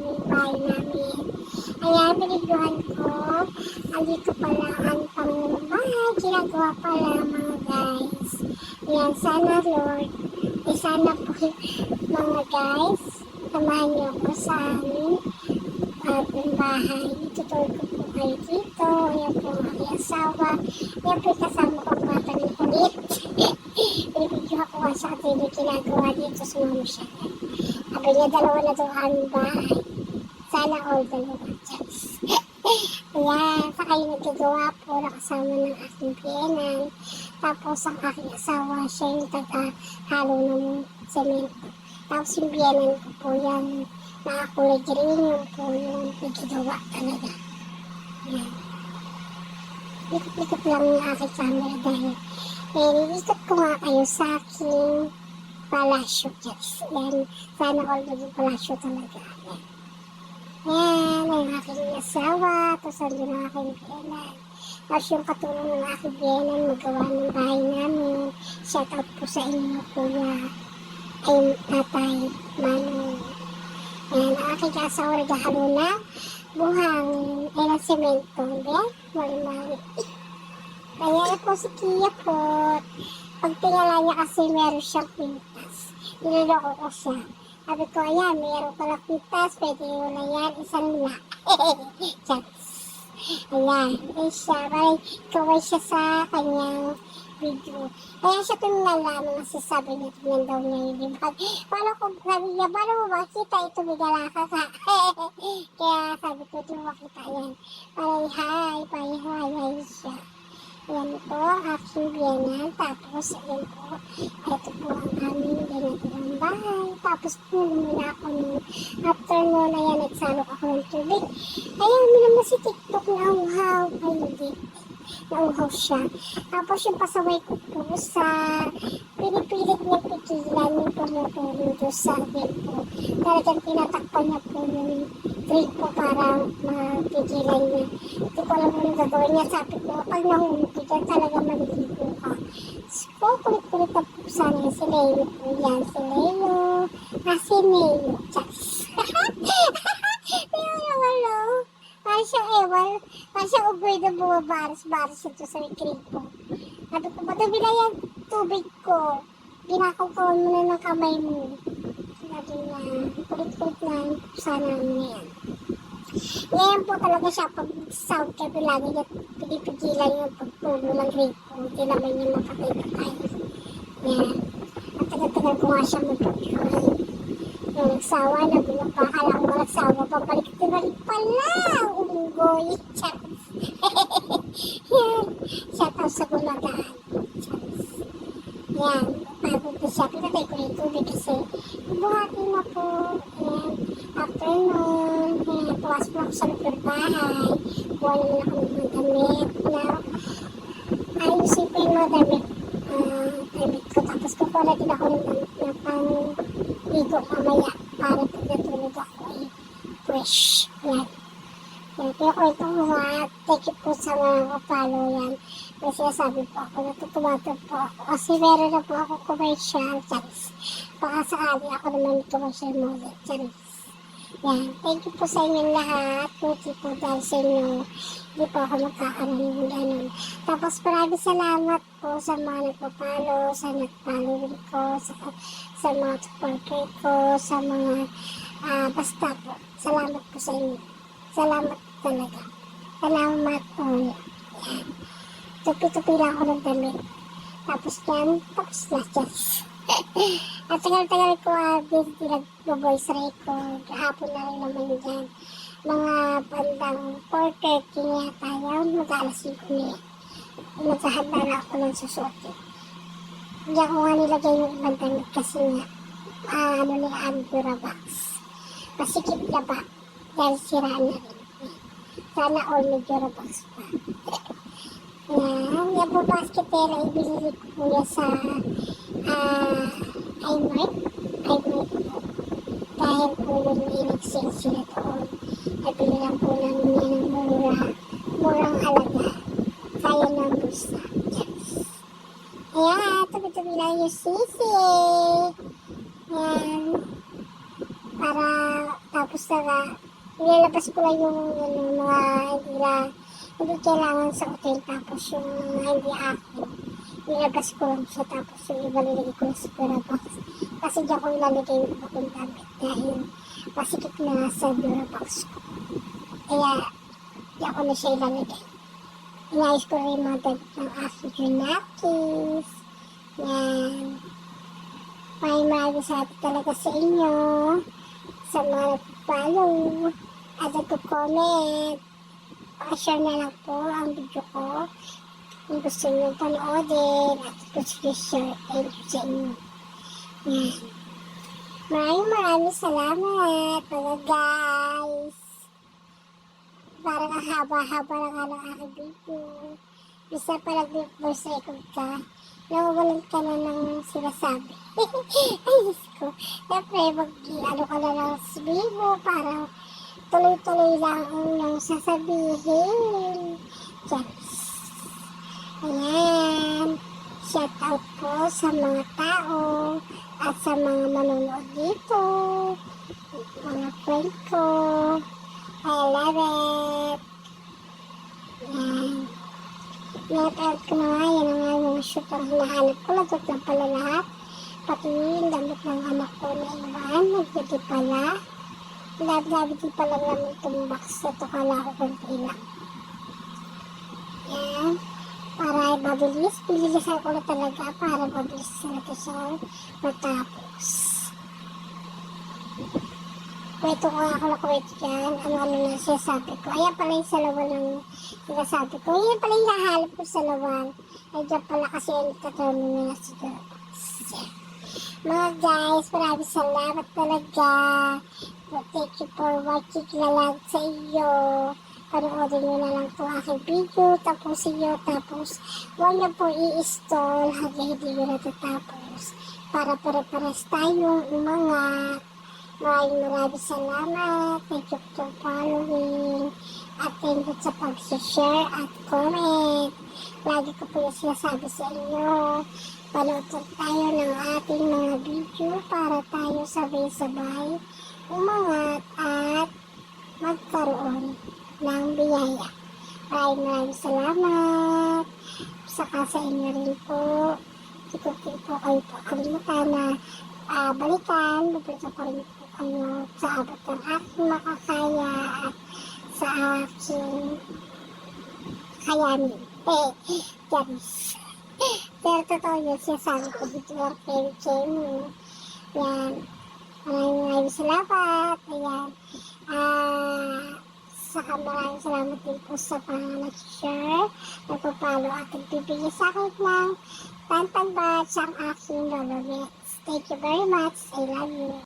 yung bahay namin. Ayan, binigluhan ko. Andito pala ang pangbahay. Ginagawa pala mga guys. Ayan, sana Lord. Sana po mga guys. Samahan niyo ako sa amin. Bagong bahay. Itutulog ko po kayo dito. Ayan po ang aking asawa. Ayan po kasama ko bata ng kulit. Binibigyo ako nga sa atin yung ginagawa dito sa mama siya. Sabi niya, dalawa na daw ang bahay. Sana all dalawa. Ayan, sa kayo nagagawa po, nakasama ng aking piyanan. Tapos ang aking asawa, siya yung taga-halo ng semento. Tapos yung piyanan ko po yan, nakakulay green yung po yung nagagawa talaga. Ayan. Likot-likot lang yung aking camera dahil ikot ko nga kayo sa aking palasyo, guys. Ayan, sana all naging palasyo talaga. Ayan. Ayan, ang aking asawa. Tapos andun ang aking piyanan. Tapos yung katulong ng aking piyanan, magawa ng bahay namin. Shout out po sa inyo, kuya. Ay, tatay, manong. Ayan, ang aking asawa naghahalo na buhangin. Ayan ang semento. Ayan, mali-mali. Ayan po si Kia po. Pag tingala niya kasi meron siyang pintas. Niloloko ko siya. Sabi ko, ayan, meron pala pintas. Pwede yun na yan. Isang na. Chats. Ayan. Ayan siya. Parang kaway siya sa kanyang video. Ayan siya pinalaman kasi sabi niya, tingnan daw niya yung libag. Paano ko, sabi niya, paano mo makita ito bigala ka ka? Kaya sabi ko, ito makita yan. Parang hi siya. Ayan po ang aking biyanan. Tapos, ayan po. Ito po ang aming ginagawang bahay. Tapos po, lumula ako nung afternoon. Ayan, nagsalo ako ng tubig. Ayan, naman si TikTok na uhaw. Ay, hindi. Nauhaw siya. Tapos yung pasaway ko po sa pinipilit niya pigilan yung tumutulong doon sa akin po. Talagang tinatakpan niya po yung trade po para mapigilan niya. Hindi ko alam kung gagawin niya. Sabi ko, pag nahulog ka, talaga maliligo ka. So, kulit-kulit na po sana si Leo po yan. Si Leo. Si Leo. Chas. Hello. Parang siyang ewan. Parang siyang ugoy na bumabaras-baras ito sa kripo. Sabi ko, madami na yan tubig ko. Ginakaw-kawan mo na ng kamay mo. Sabi niya, kulit-kulit na sana na yan. Ngayon po talaga siya pag sound kaya lagi niya pinipigilan yung pagtulo ng gripo. Hindi naman niya makapay-patay. Yan. At tagal-tagal ko nga siya magpapikaway. Yung nagsawa na binapa. Akala ko nagsawa. Pabalik-tibalik pala. Unggoy. Chats. Yan. Shout out sa gulagaan. Chats. Yan. Pagod ko siya. Pinatay ko yung tubig kasi buhati na po. Yan. Afternoon. Yan. Tuwas po ako sa lupir bahay. Buwan naman ako ng damit. Na ayusin ko yung mga damit. Damit ko. Tapos kukuha din ako ng pang-ligo mamaya para pag natulog ako ay fresh. Yan. Yan. Kaya ko ito mga take it po sa mga kapalo yan. Kasi sabi po ako, natutumato po ako. Kasi meron na po ako commercial. Charis. Baka sakali ako naman commercial model. Charis. Yan. Thank you po sa inyong lahat. Puti po dahil sa inyo. Hindi po ako magkakaroon ng ganun. Tapos maraming salamat po sa mga nagpapalo, sa nagpalo ko, sa mga supporter ko, sa mga basta po. Salamat po sa inyo. Salamat talaga. Salamat po. Yan. Tupi-tupi lang ako ng damit. Tapos yan, tapos na. Yes. At tagal-tagal ko hindi nag-voice record. Hapon na rin naman dyan. Mga bandang 4:30 niya tayo. Mag-alas 5 niya. Maghahanda na ako ng susuotin. Hindi ako nga nilagay yung ibang damit kasi nga nila ang Durabox. Masikip na ba? Dahil siraan na rin. Sana all may Durabox pa. Yan. Yan po basketera. Ibinili ko po yan sa iMart po. Dahil po nung in-excel sila doon. Nabili lang po namin yan ng murang halaga. Kaya ng busa. Yes. Ayan, tubi-tubi lang yung sisi. Ayan. Para tapos Tapos nilalabas ko lang yung mga hindi kailangan sa hotel. Tapos yung mga hindi akin, nilabas ko lang siya. Tapos yung iba nilagay ko sa Durabox. Kasi diyan ko ilalagay yung iba kong damit dahil masikip na sa Durabox ko. Kaya diyan ko na siya ilalagay. Inayos ko rin yung mga damit ng African napkins. Yan. Maraming salamat talaga sa inyo, sa mga nagpa-follow at nagko-comment. Share na lang po ang video ko kung gusto nyo panoodin at gusto nyo share. Thank you sa inyo. Yan. Maraming salamat mga guys. Parang ang haba-haba lang ang aking video. Bisa pa nag-voice record ka, nawawalan ka na ng sinasabi. Ay, Diyos ko. Siyempre, ano ka na lang sabihin mo para tuloy-tuloy lang ang sasabihin. Yes. Ayan. Shout out po sa mga tao at sa mga manonood dito. Mga friend ko. I love it. Ayan. Nakat ko na nga, yan ang mga shoot ang hinahanap ko. Lagot lang pala lahat. Pati yung damit ng anak ko na iwan. Nagpiti pala. Labi-labi din pala namin itong box na ito. Kala ko konti lang. Yan. Para mabilis. Bilisan ko na talaga para mabilis talaga siya matapos. Kwento ko ako na kwento dyan. Ano na sinasabi ko. Ayan pala yung salawan ng sinasabi ko. Ayan pala yung nahalap ko sa lawan. Ay dyan pala kasi yung katanong na nasa Durabox. Mga guys, maraming salamat talaga. Thank you for watching na lang sa iyo. Panoodin nyo na lang itong aking video. Tapusin nyo. Tapos, huwag na po i-install hanggang hindi nyo natatapos. Para pare-pares tayong umangat. Maraming salamat. Thank you for following. At thank you sa pag-share at comment. Lagi ko po yung sinasabi sa inyo. Panood tayo ng ating mga video para tayo sabay-sabay umangat at magkaroon ng biyaya. Maraming salamat. Saka sa inyo rin po. Hindi po kayo po kalimutan na balikan. Balikan pa rin po kayo sa abot ng aking makakaya at sa aking kayanin. Charis. Pero totoo yun siya sabi ko dito lang Ken. Yan. Maraming salamat. Ayan. Saka maraming salamat din po sa mga nag-share, nagpapalo at nagbibigay sa akin ng tantan batch ang aking lolo. Thank you very much. I love you.